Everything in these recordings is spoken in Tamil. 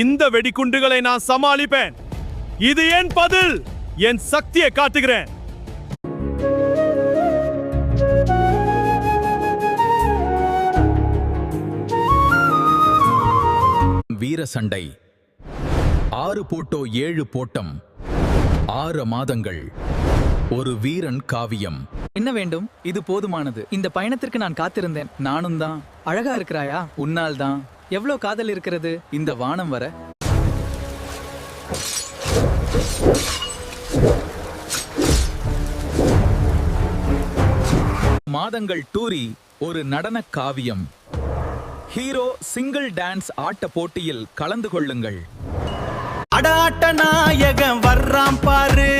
இந்த வெடிகுண்டுகளை நான் சமாளிப்பேன். இது என் பதில். என் சக்தியை காட்டுகிறேன். வீர சண்டை. 6 போட்டோ 7 போட்டம், 6 மாதங்கள், ஒரு வீரன் காவியம். என்ன வேண்டும்? இது போதுமானது. இந்த பயணத்திற்கு நான் காத்திருந்தேன். நானும் தான். அழகா இருக்கிறாயா? உன்னால் தான். எவ்வளவு காதல் இருக்கிறது இந்த வானம் வர. மாதங்கள் டூரி ஒரு நடன காவியம். ஹீரோ சிங்கிள் டான்ஸ் ஆட்ட போட்டியில் கலந்து கொள்ளுங்கள். அடாட்ட நாயகன் வர்றான் பாரு,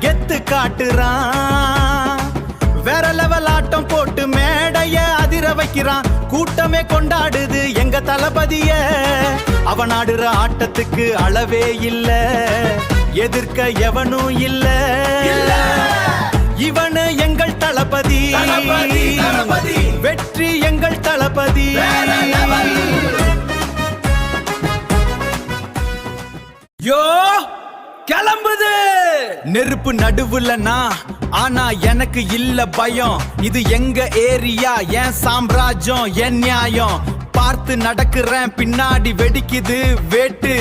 கெத்து காட்டுறான். வேற லெவல் ஆட்டம் போட்டு மேடைய அதிர வைக்கிறான். கூட்டமே கொண்டாடுது எங்க தளபதிய. அவன் ஆடுற ஆட்டத்துக்கு அளவே இல்ல, எதிர்க்க எவனும் இல்ல. இவனு எங்கள் தளபதி, வெற்றி எங்கள் தளபதி. யோ கிளம்புது நெருப்பு நடுவுலனா, ஆனா எனக்கு இல்ல பயம். இது எங்க ஏரியா, என் சாம்ராஜ்யம், என் நியாயம். பார்த்து நடக்கிறேன், பின்னாடி வெடிக்குது வேட்டு.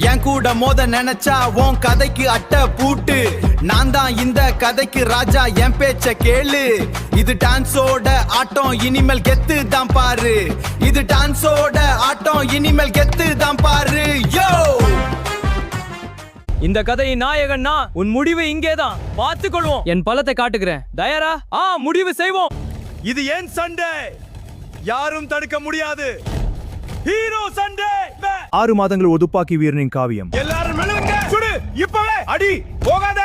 என் கூட மோத நினைச்சா உன் கதைக்கு அட்டை பூட்டு. நான் தான் இந்த கதைக்கு ராஜா, என் பேச்ச கேளு. இது டான்ஸோட ஆட்டம், இனிமேல் கெத்து தான் பாரு. இது டான்ஸோட ஆட்டம், இனிமேல் கெத்து தான் பாரு. யோ இந்த கதையின் நாயகன் நான். உன் முடிவு இங்கேதான். பார்த்துக்கொள்வோம். என் பலத்தை காட்டுகிறேன். தயாரா? முடிவு செய்வோம். இது என் சண்டை, யாரும் தடுக்க முடியாது. ஹீரோ சண்டை. 6 மாதங்கள் ஒரு துப்பாக்கி வீரனின் காவியம். எல்லாரும் மெல்லுங்க. சுடு இப்பவே. அடி போகாத.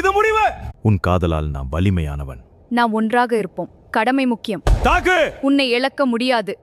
இது முடிவு. உன் காதலால் நான் வலிமையானவன். நாம் ஒன்றாக இருப்போம். கடமை முக்கியம். தாக்கு. உன்னை இழக்க முடியாது.